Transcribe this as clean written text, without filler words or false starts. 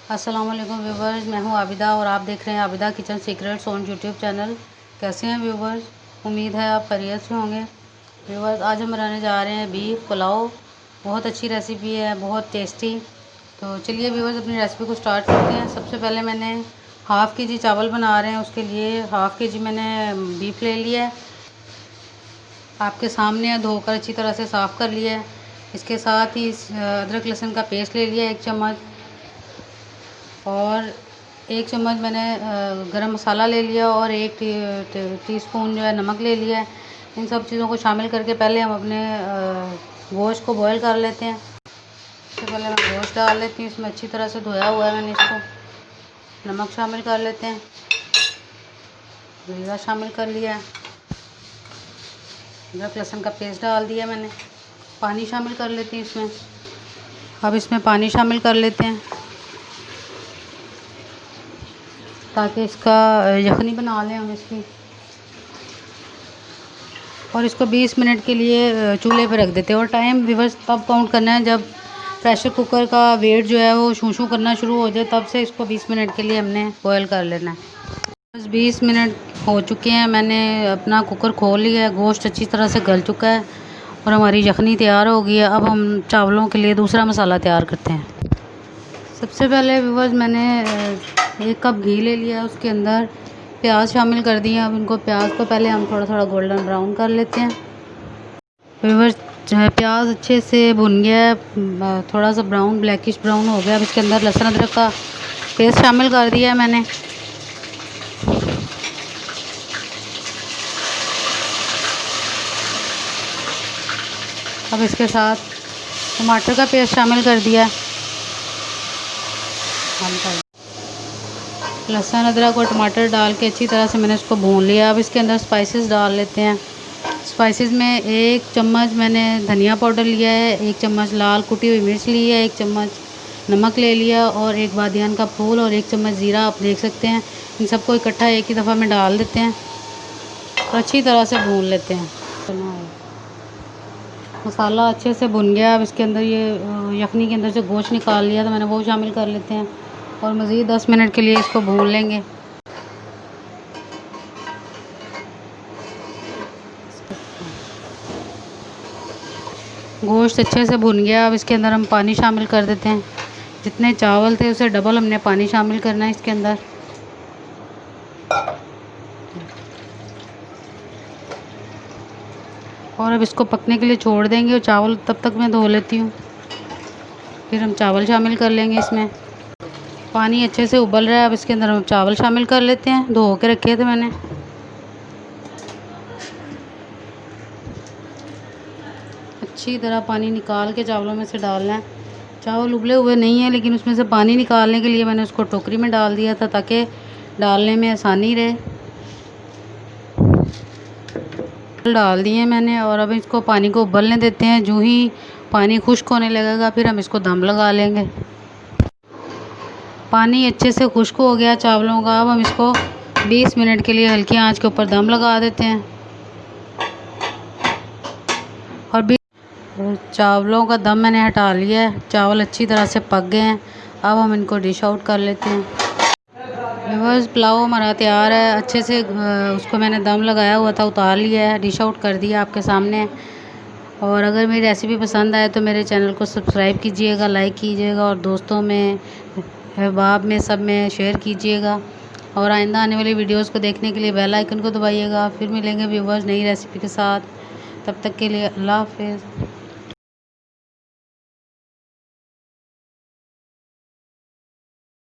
अस्सलाम वालेकुम व्यूवर्स, मैं हूं आबिदा और आप देख रहे हैं Abida kitchen secrets on YouTube channel. कैसे हैं व्यूवर्स? उम्मीद है आप खैरियत से होंगे। व्यूवर्स, आज हम बनाने जा रहे हैं बीफ पुलाव। बहुत अच्छी रेसिपी है, बहुत टेस्टी। तो चलिए व्यूवर्स, अपनी रेसिपी को स्टार्ट करते हैं। सबसे पहले मैंने हाफ़ के जी चावल बना रहे हैं, उसके लिए हाफ़ के जी मैंने बीफ ले लिया है। आपके सामने धोकर अच्छी तरह से साफ़ कर लिया है। इसके साथ ही अदरक लहसुन का पेस्ट ले लिया 1 चम्मच, और 1 चम्मच मैंने गरम मसाला ले लिया, और 1 टीस्पून जो है नमक ले लिया है। इन सब चीज़ों को शामिल करके पहले हम अपने गोश्त को बॉईल कर लेते हैं। सबसे पहले मैं गोश्त डाल लेती हूँ, इसमें अच्छी तरह से धोया हुआ है मैंने इसको। नमक शामिल कर लेते हैं, जीरा शामिल कर लिया है, अदरक लहसुन का पेस्ट डाल दिया मैंने। पानी शामिल कर लेते हैं इसमें। अब इसमें पानी शामिल कर लेते हैं ताकि इसका यखनी बना लें हम इसकी। और इसको 20 मिनट के लिए चूल्हे पर रख देते हैं। और टाइम व्यूअर्स तब काउंट करना है जब प्रेशर कुकर का वेट जो है वो शू शू करना शुरू हो जाए, तब से इसको 20 मिनट के लिए हमने बॉयल कर लेना है। बस 20 मिनट हो चुके हैं, मैंने अपना कुकर खोल लिया है। गोश्त अच्छी तरह से गल चुका है और हमारी यखनी तैयार हो गई है। अब हम चावलों के लिए दूसरा मसाला तैयार करते हैं। सबसे पहले व्यूअर्स मैंने 1 कप घी ले लिया, उसके अंदर प्याज शामिल कर दिए। अब इनको प्याज को पहले हम थोड़ा थोड़ा गोल्डन ब्राउन कर लेते हैं। व्यूअर्स, प्याज अच्छे से भुन गया है, थोड़ा सा ब्राउन ब्लैकिश ब्राउन हो गया। अब इसके अंदर लहसुन अदरक का पेस्ट शामिल कर दिया है मैंने। अब इसके साथ टमाटर का पेस्ट शामिल कर दिया है। लहसुन अदरक और टमाटर डाल के अच्छी तरह से मैंने इसको भून लिया। अब इसके अंदर स्पाइसेस डाल लेते हैं। स्पाइसेस में 1 चम्मच मैंने धनिया पाउडर लिया है, 1 चम्मच लाल कुटी हुई मिर्च ली है, 1 चम्मच नमक ले लिया, और 1 बादियान का फूल और 1 चम्मच ज़ीरा। आप देख सकते हैं। इन सबको इकट्ठा एक ही दफ़ा में डाल देते हैं और अच्छी तरह से भून लेते हैं। मसाला अच्छे से भुन गया। अब इसके अंदर ये यखनी के अंदर से गोश्त निकाल लिया था मैंने, वो शामिल कर लेते हैं और मज़ीद 10 मिनट के लिए इसको भून लेंगे। गोश्त अच्छे से भुन गया। अब इसके अंदर हम पानी शामिल कर देते हैं। जितने चावल थे उससे डबल हमने पानी शामिल करना है इसके अंदर। और अब इसको पकने के लिए छोड़ देंगे, और चावल तब तक मैं धो लेती हूँ। फिर हम चावल शामिल कर लेंगे इसमें। पानी अच्छे से उबल रहा है, अब इसके अंदर हम चावल शामिल कर लेते हैं, धो के रखे थे मैंने। अच्छी तरह पानी निकाल के चावलों में से डालना है। चावल उबले हुए नहीं है, लेकिन उसमें से पानी निकालने के लिए मैंने उसको टोकरी में डाल दिया था ताकि डालने में आसानी रहे। डाल दिए मैंने, और अब इसको पानी को उबलने देते हैं। जो ही पानी खुश्क होने लगेगा फिर हम इसको दम लगा लेंगे। पानी अच्छे से खुश्क हो गया चावलों का। अब हम इसको 20 मिनट के लिए हल्की आंच के ऊपर दम लगा देते हैं। और चावलों का दम मैंने हटा लिया है। चावल अच्छी तरह से पक गए हैं। अब हम इनको डिश आउट कर लेते हैं। व्यूअर्स, पुलाव हमारा तैयार है। अच्छे से उसको मैंने दम लगाया हुआ था, उतार लिया है, डिश आउट कर दिया आपके सामने। और अगर मेरी रेसिपी पसंद आए तो मेरे चैनल को सब्सक्राइब कीजिएगा, लाइक कीजिएगा, और दोस्तों में, अहबाब में, सब में शेयर कीजिएगा। और आइंदा आने वाली वीडियोस को देखने के लिए बेल आइकन को दबाइएगा। फिर मिलेंगे व्यूअर्स नई रेसिपी के साथ। तब तक के लिए अल्लाह हाफ़िज़।